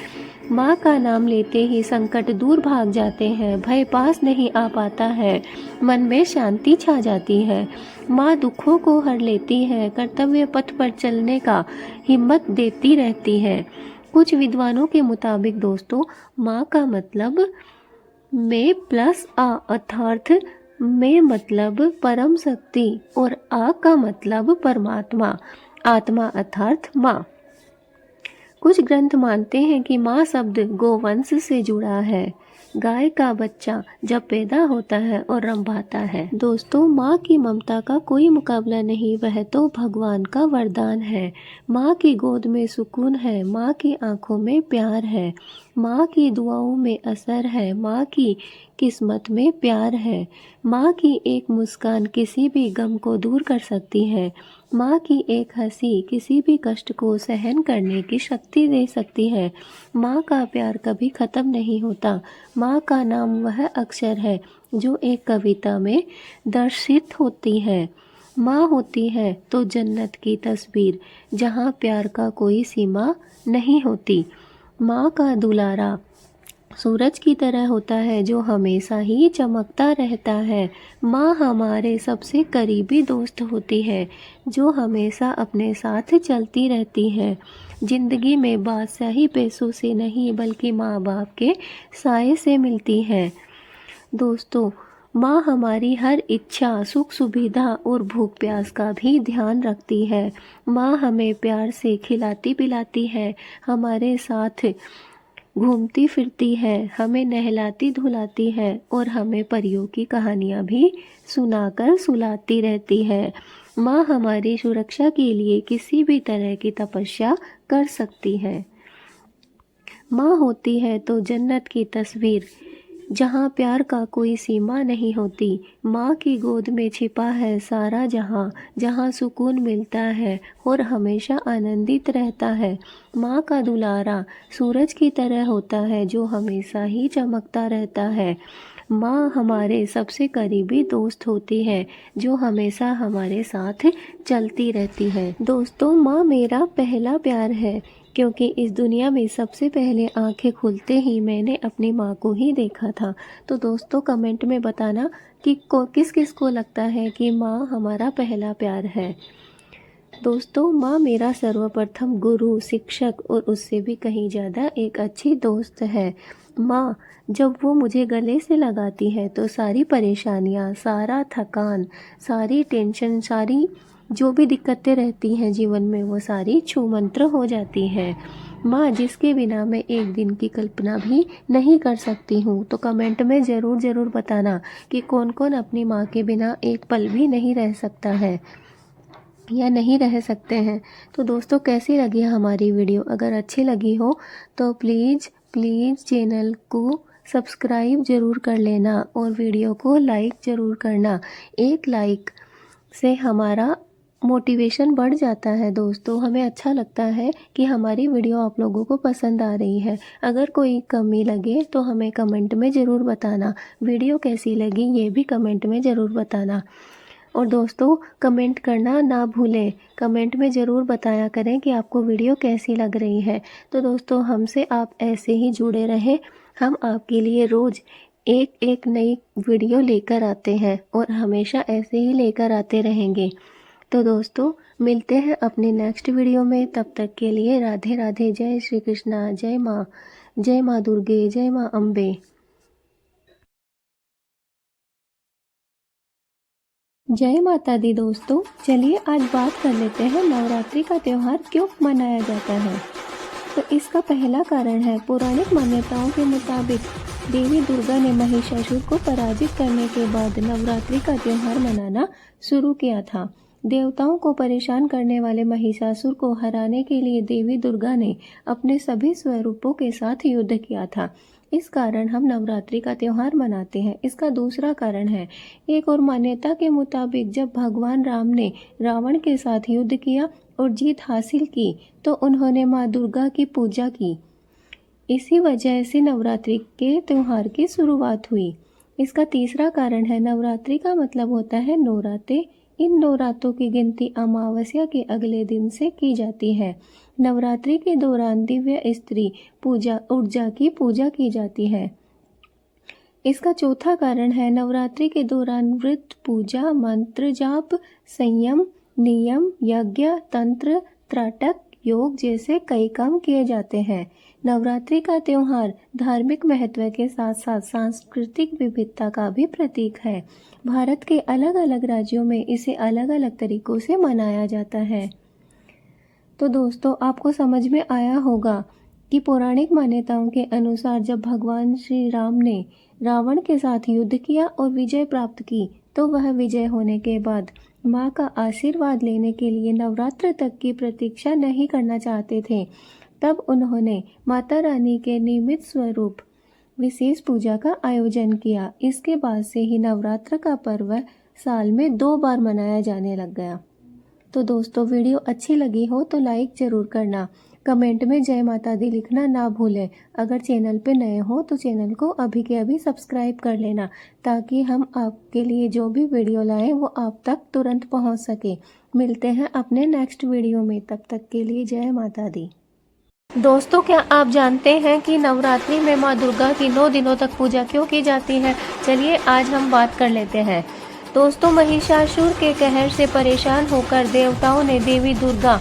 माँ का नाम लेते ही संकट दूर भाग जाते हैं, भय पास नहीं आ पाता है, मन में शांति छा जाती है। माँ दुखों को हर लेती है, कर्तव्य पथ पर चलने का हिम्मत देती रहती है। कुछ विद्वानों के मुताबिक दोस्तों, माँ का मतलब में प्लस आ अर्थात में मतलब परम शक्ति और आ का मतलब परमात्मा, आत्मा अर्थात माँ। कुछ ग्रंथ मानते हैं कि माँ शब्द गोवंश से जुड़ा है। गाय का बच्चा जब पैदा होता है और रंभाता है। दोस्तों, माँ की ममता का कोई मुकाबला नहीं, वह तो भगवान का वरदान है। माँ की गोद में सुकून है, माँ की आंखों में प्यार है, माँ की दुआओं में असर है, माँ की किस्मत में प्यार है। माँ की एक मुस्कान किसी भी गम को दूर कर सकती है। माँ की एक हंसी किसी भी कष्ट को सहन करने की शक्ति दे सकती है। माँ का प्यार कभी खत्म नहीं होता। माँ का नाम वह अक्षर है जो एक कविता में दर्शित होती है। माँ होती है तो जन्नत की तस्वीर, जहाँ प्यार का कोई सीमा नहीं होती। माँ का दुलारा सूरज की तरह होता है जो हमेशा ही चमकता रहता है। माँ हमारे सबसे करीबी दोस्त होती है जो हमेशा अपने साथ चलती रहती है। जिंदगी में बादशाही पैसों से नहीं बल्कि माँ बाप के साए से मिलती है। दोस्तों, माँ हमारी हर इच्छा, सुख सुविधा और भूख प्यास का भी ध्यान रखती है। माँ हमें प्यार से खिलाती पिलाती है, हमारे साथ घूमती फिरती है, हमें नहलाती धुलाती है और हमें परियों की कहानियाँ भी सुनाकर सुलाती रहती है। माँ हमारी सुरक्षा के लिए किसी भी तरह की तपस्या कर सकती है। माँ होती है तो जन्नत की तस्वीर, जहाँ प्यार का कोई सीमा नहीं होती। माँ की गोद में छिपा है सारा जहाँ, जहाँ सुकून मिलता है और हमेशा आनंदित रहता है। माँ का दुलारा सूरज की तरह होता है जो हमेशा ही चमकता रहता है। माँ हमारे सबसे करीबी दोस्त होती है, जो हमेशा हमारे साथ चलती रहती है। दोस्तों, माँ मेरा पहला प्यार है, क्योंकि इस दुनिया में सबसे पहले आंखें खुलते ही मैंने अपनी माँ को ही देखा था। तो दोस्तों, कमेंट में बताना कि किस किस को लगता है कि माँ हमारा पहला प्यार है। दोस्तों, माँ मेरा सर्वप्रथम गुरु, शिक्षक और उससे भी कहीं ज़्यादा एक अच्छी दोस्त है। माँ जब वो मुझे गले से लगाती है तो सारी परेशानियाँ, सारा थकान, सारी टेंशन, सारी जो भी दिक्कतें रहती हैं जीवन में, वो सारी छूमंत्र हो जाती है। माँ जिसके बिना मैं एक दिन की कल्पना भी नहीं कर सकती हूँ। तो कमेंट में ज़रूर बताना कि कौन कौन अपनी माँ के बिना एक पल भी नहीं रह सकता है या नहीं रह सकते हैं। तो दोस्तों, कैसी लगी हमारी वीडियो? अगर अच्छी लगी हो तो प्लीज़ चैनल को सब्सक्राइब ज़रूर कर लेना और वीडियो को लाइक ज़रूर करना। एक लाइक से हमारा मोटिवेशन बढ़ जाता है। दोस्तों, हमें अच्छा लगता है कि हमारी वीडियो आप लोगों को पसंद आ रही है। अगर कोई कमी लगे तो हमें कमेंट में ज़रूर बताना। वीडियो कैसी लगी ये भी कमेंट में ज़रूर बताना। और दोस्तों, कमेंट करना ना भूलें। कमेंट में ज़रूर बताया करें कि आपको वीडियो कैसी लग रही है। तो दोस्तों, हमसे आप ऐसे ही जुड़े रहें। हम आपके लिए रोज़ एक नई वीडियो लेकर आते हैं और हमेशा ऐसे ही लेकर आते रहेंगे। तो दोस्तों, मिलते हैं अपने नेक्स्ट वीडियो में। तब तक के लिए राधे राधे। जय श्री कृष्णा। जय माँ दुर्गे, जय माँ अम्बे। जय माता दी। दोस्तों, चलिए आज बात कर लेते हैं नवरात्रि का त्यौहार क्यों मनाया जाता है। तो इसका पहला कारण है, पौराणिक मान्यताओं के मुताबिक देवी दुर्गा ने महिषासुर को पराजित करने के बाद नवरात्रि का त्यौहार मनाना शुरू किया था। देवताओं को परेशान करने वाले महिषासुर को हराने के लिए देवी दुर्गा ने अपने सभी स्वरूपों के साथ युद्ध किया था। इस कारण हम नवरात्रि का त्यौहार मनाते हैं। इसका दूसरा कारण है, एक और मान्यता के मुताबिक जब भगवान राम ने रावण के साथ युद्ध किया और जीत हासिल की तो उन्होंने माँ दुर्गा की पूजा की। इसी वजह से नवरात्रि के त्यौहार की शुरुआत हुई। इसका तीसरा कारण है, नवरात्रि का मतलब होता है नौराते। इन नवरात्रों की गिनती अमावस्या के अगले दिन से की जाती है। नवरात्रि के दौरान दिव्य स्त्री पूजा ऊर्जा की पूजा की जाती है। इसका चौथा कारण है, नवरात्रि के दौरान व्रत, पूजा, मंत्र जाप, संयम, नियम, यज्ञ, तंत्र, त्राटक, योग जैसे कई काम किए जाते हैं। नवरात्रि का त्यौहार धार्मिक महत्व के साथ साथ सांस्कृतिक विविधता का भी प्रतीक है। भारत के अलग अलग राज्यों में इसे अलग अलग तरीकों से मनाया जाता है। तो दोस्तों, आपको समझ में आया होगा कि पौराणिक मान्यताओं के अनुसार जब भगवान श्री राम ने रावण के साथ युद्ध किया और विजय प्राप्त की, तो वह विजय होने के बाद माँ का आशीर्वाद लेने के लिए नवरात्र तक की प्रतीक्षा नहीं करना चाहते थे। तब उन्होंने माता रानी के निमित्त स्वरूप विशेष पूजा का आयोजन किया। इसके बाद से ही नवरात्र का पर्व साल में 2 बार मनाया जाने लग गया। तो दोस्तों, वीडियो अच्छी लगी हो तो लाइक ज़रूर करना। कमेंट में जय माता दी लिखना ना भूलें। अगर चैनल पे नए हो तो चैनल को अभी के अभी सब्सक्राइब कर लेना, ताकि हम आपके लिए जो भी वीडियो लाएं वो आप तक तुरंत पहुंच सके। मिलते हैं अपने नेक्स्ट वीडियो में। तब तक के लिए जय माता दी। दोस्तों, क्या आप जानते हैं कि नवरात्रि में माँ दुर्गा की 9 दिनों तक पूजा क्यों की जाती है? चलिए आज हम बात कर लेते हैं। दोस्तों, महिषासुर के कहर से परेशान होकर देवताओं ने देवी दुर्गा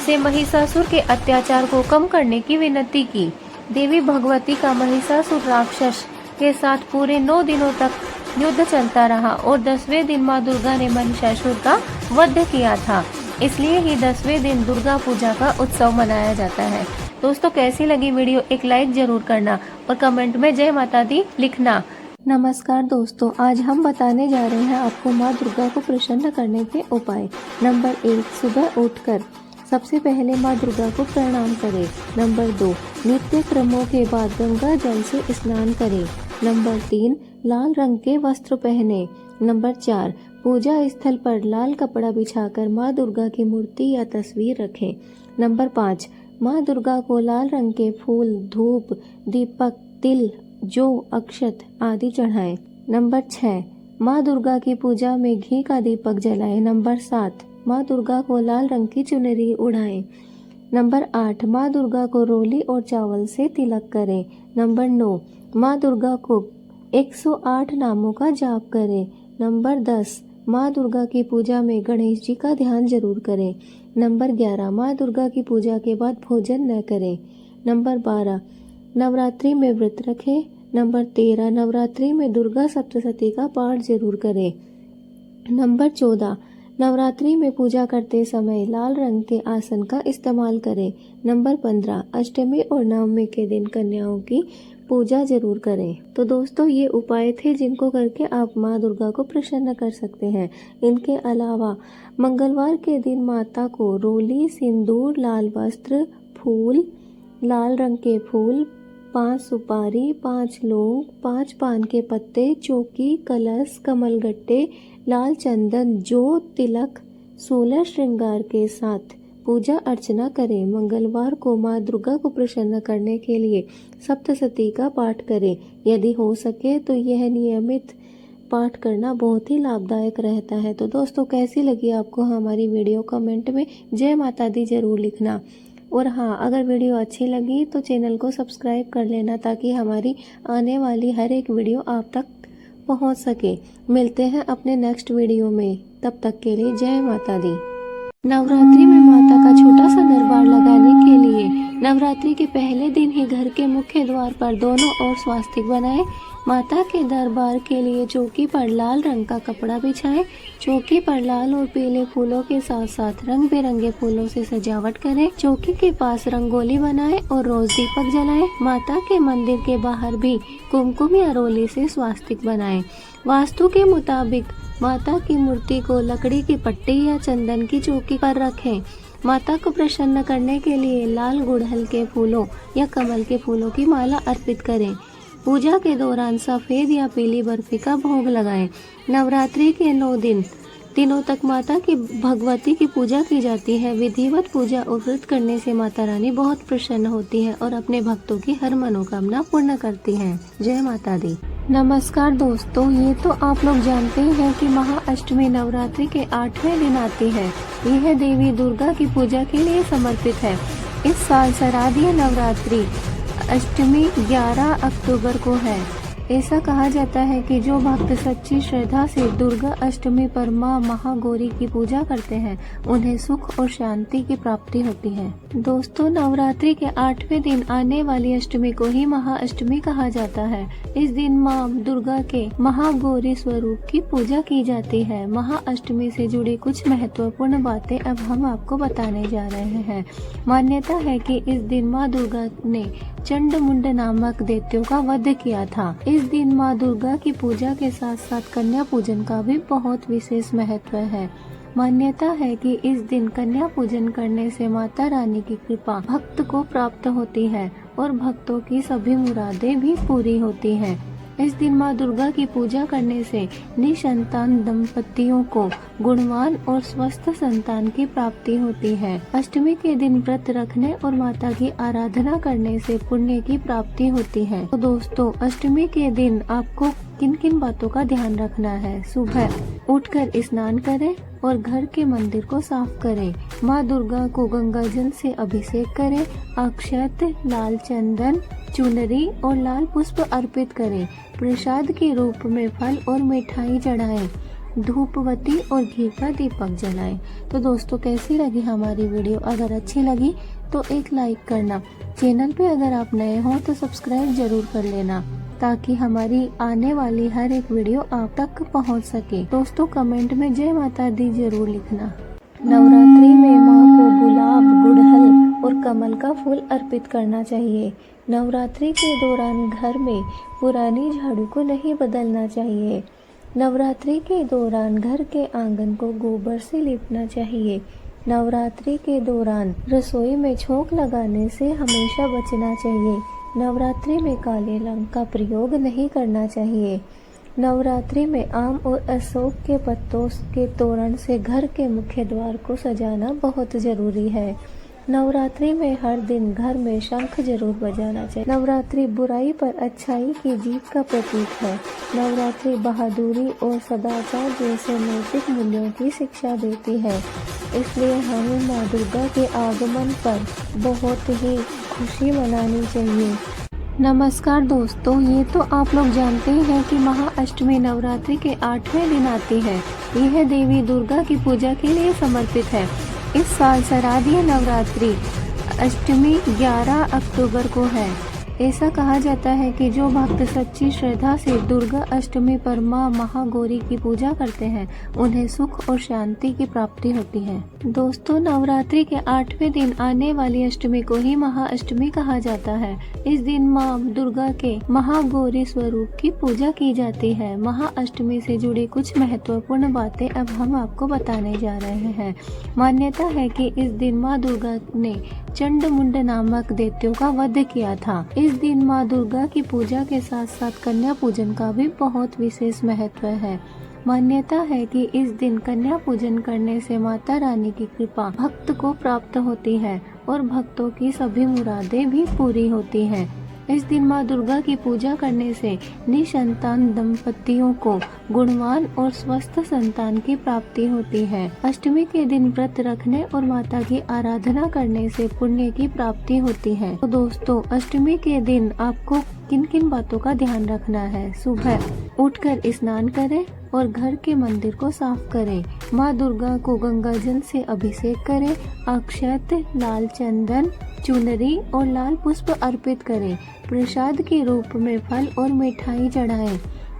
से महिषासुर के अत्याचार को कम करने की विनती की। देवी भगवती का महिषासुर राक्षस के साथ पूरे 9 दिनों तक युद्ध चलता रहा और 10वें दिन माँ दुर्गा ने महिषासुर का वध किया था। इसलिए ही 10वें दिन दुर्गा पूजा का उत्सव मनाया जाता है। दोस्तों, कैसी लगी वीडियो? एक लाइक जरूर करना और कमेंट में जय माता दी लिखना। नमस्कार दोस्तों, आज हम बताने जा रहे हैं आपको माँ दुर्गा को प्रसन्न करने के उपाय। नंबर 1, सुबह उठकर सबसे पहले माँ दुर्गा को प्रणाम करें। नंबर 2, नित्य क्रमों के बाद गंगा जल से स्नान करें। नंबर 3, लाल रंग के वस्त्र पहने। नंबर 4, पूजा स्थल पर लाल कपड़ा बिछाकर माँ दुर्गा की मूर्ति या तस्वीर रखें। नंबर 5, माँ दुर्गा को लाल रंग के फूल, धूप, दीपक, तिल, जौ, अक्षत आदि चढ़ाएं। नंबर 6, माँ दुर्गा की पूजा में घी का दीपक जलाएं। नंबर 7, माँ दुर्गा को लाल रंग की चुनरी उड़ाएं। नंबर 8, माँ दुर्गा को रोली और चावल से तिलक करें। नंबर 9, माँ दुर्गा को 108 नामों का जाप करें। नंबर 10, माँ दुर्गा की पूजा में गणेश जी का ध्यान जरूर करें। नंबर 11, माँ दुर्गा की पूजा के बाद भोजन न करें। नंबर 12, नवरात्रि में व्रत रखें। नंबर 13, नवरात्रि में दुर्गा सप्तशती का पाठ जरूर करें। नंबर 14, नवरात्रि में पूजा करते समय लाल रंग के आसन का इस्तेमाल करें। नंबर 15, अष्टमी और नवमी के दिन कन्याओं की पूजा जरूर करें। तो दोस्तों, ये उपाय थे जिनको करके आप माँ दुर्गा को प्रसन्न कर सकते हैं। इनके अलावा मंगलवार के दिन माता को रोली, सिंदूर, लाल वस्त्र, फूल, लाल रंग के फूल, 5 सुपारी, 5 लौंग, 5 पान के पत्ते, चौकी, कलश, कमलगट्टे, लाल चंदन, जौ, तिलक, 16 श्रृंगार के साथ पूजा अर्चना करें। मंगलवार को माँ दुर्गा को प्रसन्न करने के लिए सप्तशती का पाठ करें। यदि हो सके तो यह नियमित पाठ करना बहुत ही लाभदायक रहता है। तो दोस्तों, कैसी लगी आपको हमारी वीडियो? कमेंट में जय माता दी जरूर लिखना। और हाँ, अगर वीडियो अच्छी लगी तो चैनल को सब्सक्राइब कर लेना ताकि हमारी आने वाली हर एक वीडियो आप तक पहुंच सके। मिलते हैं अपने नेक्स्ट वीडियो में, तब तक के लिए जय माता दी। नवरात्रि में माता का छोटा सा दरबार लगाने के लिए नवरात्रि के पहले दिन ही घर के मुख्य द्वार पर दोनों ओर स्वास्तिक बनाएं। माता के दरबार के लिए चौकी पर लाल रंग का कपड़ा बिछाएं। चौकी पर लाल और पीले फूलों के साथ साथ रंग बिरंगे फूलों से सजावट करें। चौकी के पास रंगोली बनाएं और रोज दीपक जलाएं। माता के मंदिर के बाहर भी कुमकुम या रोली से स्वास्तिक बनाएं। वास्तु के मुताबिक माता की मूर्ति को लकड़ी की पट्टी या चंदन की चौकी पर रखें। माता को प्रसन्न करने के लिए लाल गुड़हल के फूलों या कमल के फूलों की माला अर्पित करें। पूजा के दौरान सफेद या पीली बर्फी का भोग लगाएं। नवरात्रि के 9 दिनों तक माता की भगवती की पूजा की जाती है। विधिवत पूजा और व्रत करने से माता रानी बहुत प्रसन्न होती है और अपने भक्तों की हर मनोकामना पूर्ण करती है। जय माता दी। नमस्कार दोस्तों, ये तो आप लोग जानते ही हैं कि महाअष्टमी नवरात्रि के 8वें दिन आती है। यह देवी दुर्गा की पूजा के लिए समर्पित है। इस साल शारदीय नवरात्रि अष्टमी 11 अक्टूबर को है। ऐसा कहा जाता है कि जो भक्त सच्ची श्रद्धा से दुर्गा अष्टमी पर मां महागौरी की पूजा करते हैं, उन्हें सुख और शांति की प्राप्ति होती है। दोस्तों, नवरात्रि के 8वें दिन आने वाली अष्टमी को ही महाअष्टमी कहा जाता है। इस दिन मां दुर्गा के महागौरी स्वरूप की पूजा की जाती है। महाअष्टमी से जुड़ी कुछ महत्वपूर्ण बातें अब हम आपको बताने जा रहे हैं। मान्यता है कि इस दिन मां दुर्गा ने चंड मुंड नामक दैत्यों का वध किया था। इस दिन माँ दुर्गा की पूजा के साथ साथ कन्या पूजन का भी बहुत विशेष महत्व है। मान्यता है कि इस दिन कन्या पूजन करने से माता रानी की कृपा भक्त को प्राप्त होती है और भक्तों की सभी मुरादें भी पूरी होती हैं। इस दिन माँ दुर्गा की पूजा करने से निसंतान दंपतियों को गुणवान और स्वस्थ संतान की प्राप्ति होती है। अष्टमी के दिन व्रत रखने और माता की आराधना करने से पुण्य की प्राप्ति होती है। तो दोस्तों, अष्टमी के दिन आपको किन किन बातों का ध्यान रखना है? सुबह उठकर स्नान करें और घर के मंदिर को साफ करें। माँ दुर्गा को गंगा जल से अभिषेक करें। अक्षत, लाल चंदन, चुनरी और लाल पुष्प अर्पित करें। प्रसाद के रूप में फल और मिठाई चढ़ाएं। धूपवती और घी का दीपक जलाएं। तो दोस्तों, कैसी लगी हमारी वीडियो? अगर अच्छी लगी तो एक लाइक करना। चैनल पे अगर आप नए हो तो सब्सक्राइब जरूर कर लेना ताकि हमारी आने वाली हर एक वीडियो आप तक पहुंच सके। दोस्तों, कमेंट में जय माता दी जरूर लिखना। नवरात्रि में माँ को गुलाब, गुड़हल और कमल का फूल अर्पित करना चाहिए। नवरात्रि के दौरान घर में पुरानी झाड़ू को नहीं बदलना चाहिए। नवरात्रि के दौरान घर के आंगन को गोबर से लीपना चाहिए। नवरात्रि के दौरान रसोई में छोंक लगाने से हमेशा बचना चाहिए। नवरात्रि में काले रंग का प्रयोग नहीं करना चाहिए। नवरात्रि में आम और अशोक के पत्तों के तोरण से घर के मुख्य द्वार को सजाना बहुत जरूरी है। नवरात्रि में हर दिन घर में शंख जरूर बजाना चाहिए। नवरात्रि बुराई पर अच्छाई की जीत का प्रतीक है। नवरात्रि बहादुरी और सदाचार जैसे नैतिक मूल्यों की शिक्षा देती है। इसलिए हमें माँ दुर्गा के आगमन पर बहुत ही खुशी मनानी चाहिए। नमस्कार दोस्तों, ये तो आप लोग जानते हैं कि महाअष्टमी नवरात्रि के 8वें दिन आती है। यह देवी दुर्गा की पूजा के लिए समर्पित है। इस साल शारदीय नवरात्रि अष्टमी 11 अक्टूबर को है। ऐसा कहा जाता है कि जो भक्त सच्ची श्रद्धा से दुर्गा अष्टमी पर मां महागौरी की पूजा करते हैं, उन्हें सुख और शांति की प्राप्ति होती है। दोस्तों, नवरात्रि के 8वें दिन आने वाली अष्टमी को ही महाअष्टमी कहा जाता है। इस दिन मां दुर्गा के महागौरी स्वरूप की पूजा की जाती है। महाअष्टमी से जुड़ी कुछ महत्वपूर्ण बातें अब हम आपको बताने जा रहे हैं। मान्यता है कि इस दिन मां दुर्गा ने चंड-मुंड नामक दैत्यों का वध किया था। इस दिन मां दुर्गा की पूजा के साथ साथ कन्या पूजन का भी बहुत विशेष महत्व है। मान्यता है कि इस दिन कन्या पूजन करने से माता रानी की कृपा भक्त को प्राप्त होती है और भक्तों की सभी मुरादें भी पूरी होती हैं। इस दिन माँ दुर्गा की पूजा करने से निसंतान दंपतियों को गुणवान और स्वस्थ संतान की प्राप्ति होती है। अष्टमी के दिन व्रत रखने और माता की आराधना करने से पुण्य की प्राप्ति होती है। तो दोस्तों, अष्टमी के दिन आपको किन किन बातों का ध्यान रखना है? सुबह उठकर स्नान करें और घर के मंदिर को साफ करें। माँ दुर्गा को गंगा जल से अभिषेक करें। अक्षत, लाल चंदन, चुनरी और लाल पुष्प अर्पित करें। प्रसाद के रूप में फल और मिठाई चढ़ाएं।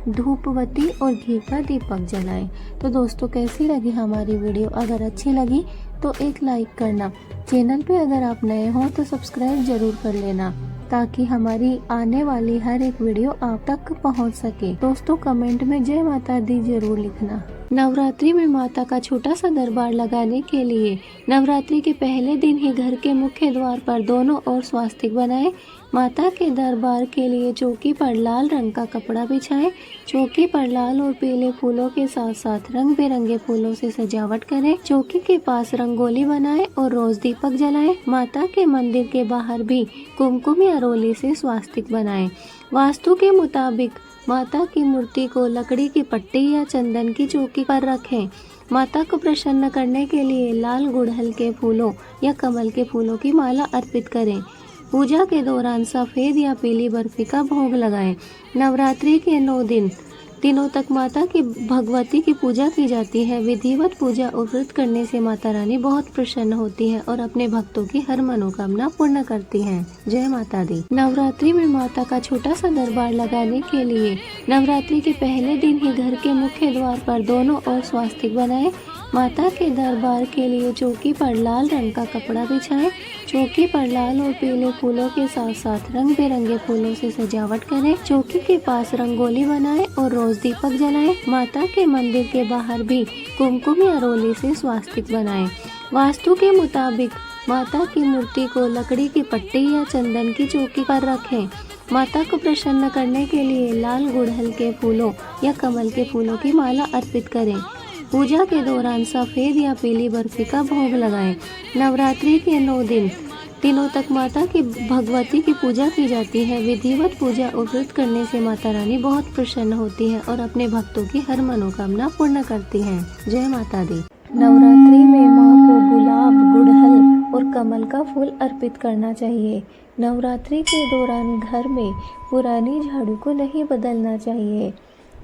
धूपवती और घी का दीपक जलाएं। तो दोस्तों, कैसी लगी हमारी वीडियो? अगर अच्छी लगी तो एक लाइक करना। चैनल पे अगर आप नए हो तो सब्सक्राइब जरूर कर लेना, ताकि हमारी आने वाली हर एक वीडियो आप तक पहुंच सके। दोस्तों, कमेंट में जय माता दी जरूर लिखना। नवरात्रि में माता का छोटा सा दरबार लगाने के लिए नवरात्रि के पहले दिन ही घर के मुख्य द्वार पर दोनों ओर स्वास्तिक बनाएं। माता के दरबार के लिए चौकी पर लाल रंग का कपड़ा बिछाएं। चौकी पर लाल और पीले फूलों के साथ साथ रंग बिरंगे फूलों से सजावट करें। चौकी के पास रंगोली बनाएं और रोज दीपक जलाएं। माता के मंदिर के बाहर भी कुमकुम या रोली से स्वास्तिक बनाएं। वास्तु के मुताबिक माता की मूर्ति को लकड़ी की पट्टी या चंदन की चौकी पर रखें। माता को प्रसन्न करने के लिए लाल गुड़हल के फूलों या कमल के फूलों की माला अर्पित करें। पूजा के दौरान सफेद या पीली बर्फी का भोग लगाएं। नवरात्रि के 9 दिनों तक माता की भगवती की पूजा की जाती है। विधिवत पूजा और व्रत करने से माता रानी बहुत प्रसन्न होती है और अपने भक्तों की हर मनोकामना पूर्ण करती हैं। जय माता दी। नवरात्रि में माता का छोटा सा दरबार लगाने के लिए नवरात्रि के पहले दिन ही घर के मुख्य द्वार पर दोनों ओर स्वास्तिक बनाएं। माता के दरबार के लिए चौकी पर लाल रंग का कपड़ा बिछाएं। चौकी पर लाल और पीले फूलों के साथ साथ रंग बिरंगे फूलों से सजावट करें। चौकी के पास रंगोली बनाएं और रोज दीपक जलाएं। माता के मंदिर के बाहर भी कुमकुम या रोली से स्वास्तिक बनाएं। वास्तु के मुताबिक माता की मूर्ति को लकड़ी की पट्टी या चंदन की चौकी पर रखें। माता को प्रसन्न करने के लिए लाल गुड़हल के फूलों या कमल के फूलों की माला अर्पित करें। पूजा के दौरान सफेद या पीली बर्फी का भोग लगाएं। नवरात्रि के 9 दिनों तक माता की भगवती की पूजा की जाती है। विधिवत पूजा और व्रत करने से माता रानी बहुत प्रसन्न होती है और अपने भक्तों की हर मनोकामना पूर्ण करती है। जय माता दी। नवरात्रि में माँ को गुलाब, गुड़हल और कमल का फूल अर्पित करना चाहिए। नवरात्रि के दौरान घर में पुरानी झाड़ू को नहीं बदलना चाहिए।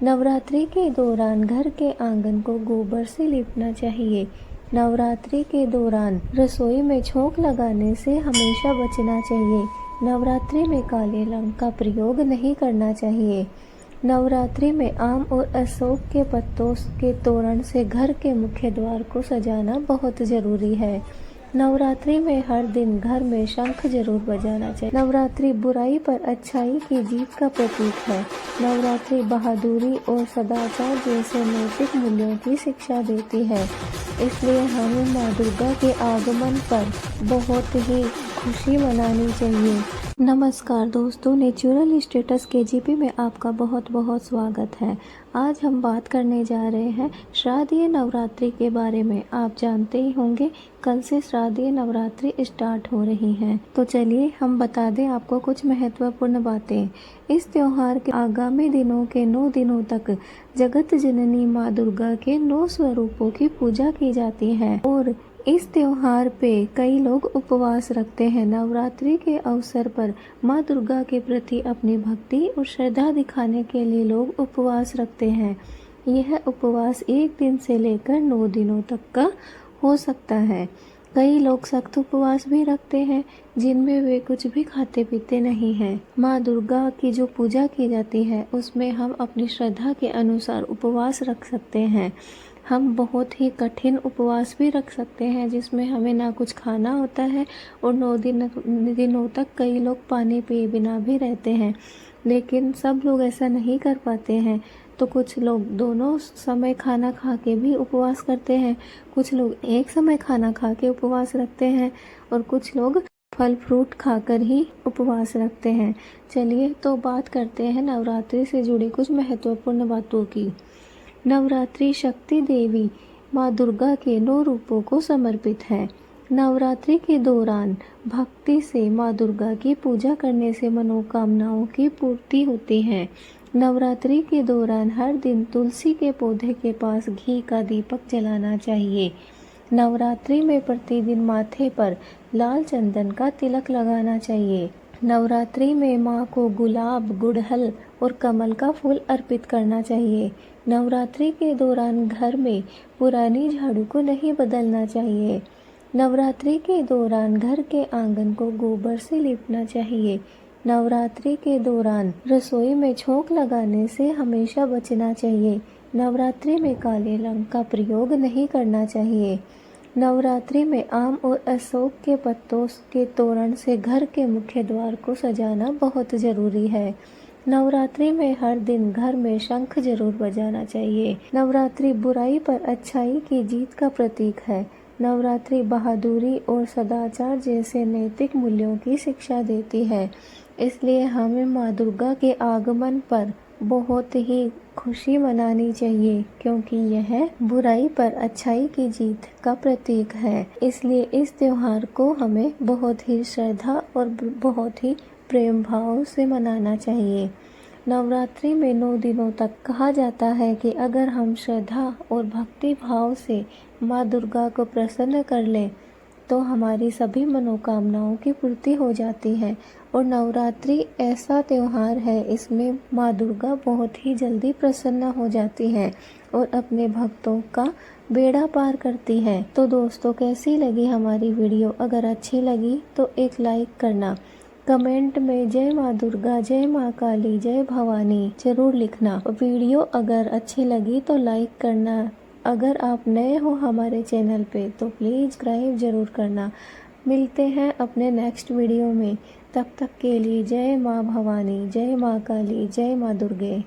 नवरात्रि के दौरान घर के आंगन को गोबर से लीपना चाहिए। नवरात्रि के दौरान रसोई में छोंक लगाने से हमेशा बचना चाहिए। नवरात्रि में काले रंग का प्रयोग नहीं करना चाहिए। नवरात्रि में आम और अशोक के पत्तों के तोरण से घर के मुख्य द्वार को सजाना बहुत जरूरी है। नवरात्रि में हर दिन घर में शंख जरूर बजाना चाहिए। नवरात्रि बुराई पर अच्छाई की जीत का प्रतीक है। नवरात्रि बहादुरी और सदाचार जैसे नैतिक मूल्यों की शिक्षा देती है। इसलिए हमें माँ दुर्गा के आगमन पर बहुत ही खुशी मनानी चाहिए। नमस्कार दोस्तों, नेचुरल स्टेटस KGP में आपका बहुत बहुत स्वागत है। आज हम बात करने जा रहे हैं शारदीय नवरात्रि के बारे में। आप जानते ही होंगे कल से शारदीय नवरात्रि स्टार्ट हो रही हैं। तो चलिए हम बता दें आपको कुछ महत्वपूर्ण बातें। इस त्योहार के आगामी दिनों के 9 दिनों तक जगत जननी माँ दुर्गा के 9 स्वरूपों की पूजा की जाती है और इस त्योहार पे कई लोग उपवास रखते हैं। नवरात्रि के अवसर पर माँ दुर्गा के प्रति अपनी भक्ति और श्रद्धा दिखाने के लिए लोग उपवास रखते हैं। यह उपवास 1 दिन से लेकर 9 दिनों तक का हो सकता है। कई लोग सख्त उपवास भी रखते हैं जिनमें वे कुछ भी खाते पीते नहीं हैं। माँ दुर्गा की जो पूजा की जाती है उसमें हम अपनी श्रद्धा के अनुसार उपवास रख सकते हैं। हम बहुत ही कठिन उपवास भी रख सकते हैं जिसमें हमें ना कुछ खाना होता है और 9 दिनों तक कई लोग पानी पिए बिना भी रहते हैं। लेकिन सब लोग ऐसा नहीं कर पाते हैं, तो कुछ लोग दोनों समय खाना खा के भी उपवास करते हैं, कुछ लोग एक समय खाना खा के उपवास रखते हैं और कुछ लोग फल फ्रूट खाकर ही उपवास रखते हैं। चलिए तो बात करते हैं नवरात्रि से जुड़ी कुछ महत्वपूर्ण बातों की। नवरात्रि शक्ति देवी माँ दुर्गा के 9 रूपों को समर्पित है। नवरात्रि के दौरान भक्ति से माँ दुर्गा की पूजा करने से मनोकामनाओं की पूर्ति होती है। नवरात्रि के दौरान हर दिन तुलसी के पौधे के पास घी का दीपक जलाना चाहिए। नवरात्रि में प्रतिदिन माथे पर लाल चंदन का तिलक लगाना चाहिए। नवरात्रि में माँ को गुलाब, गुड़हल और कमल का फूल अर्पित करना चाहिए। नवरात्रि के दौरान घर में पुरानी झाड़ू को नहीं बदलना चाहिए। नवरात्रि के दौरान घर के आंगन को गोबर से लीपना चाहिए। नवरात्रि के दौरान रसोई में छोंक लगाने से हमेशा बचना चाहिए। नवरात्रि में काले रंग का प्रयोग नहीं करना चाहिए। नवरात्रि में आम और अशोक के पत्तों के तोरण से घर के मुख्य द्वार को सजाना बहुत ज़रूरी है। नवरात्रि में हर दिन घर में शंख जरूर बजाना चाहिए। नवरात्रि बुराई पर अच्छाई की जीत का प्रतीक है। नवरात्रि बहादुरी और सदाचार जैसे नैतिक मूल्यों की शिक्षा देती है। इसलिए हमें माँ दुर्गा के आगमन पर बहुत ही खुशी मनानी चाहिए, क्योंकि यह बुराई पर अच्छाई की जीत का प्रतीक है। इसलिए इस त्योहार को हमें बहुत ही श्रद्धा और बहुत ही प्रेम भाव से मनाना चाहिए। नवरात्रि में 9 दिनों तक कहा जाता है कि अगर हम श्रद्धा और भक्ति भाव से माँ दुर्गा को प्रसन्न कर लें तो हमारी सभी मनोकामनाओं की पूर्ति हो जाती है। और नवरात्रि ऐसा त्योहार है, इसमें माँ दुर्गा बहुत ही जल्दी प्रसन्न हो जाती है और अपने भक्तों का बेड़ा पार करती है। तो दोस्तों, कैसी लगी हमारी वीडियो? अगर अच्छी लगी तो एक लाइक करना, कमेंट में जय माँ दुर्गा, जय माँ काली, जय भवानी जरूर लिखना। वीडियो अगर अच्छी लगी तो लाइक करना। अगर आप नए हो हमारे चैनल पे तो प्लीज़ सब्सक्राइब जरूर करना। मिलते हैं अपने नेक्स्ट वीडियो में। तब तक के लिए जय माँ भवानी, जय माँ काली, जय माँ दुर्गे।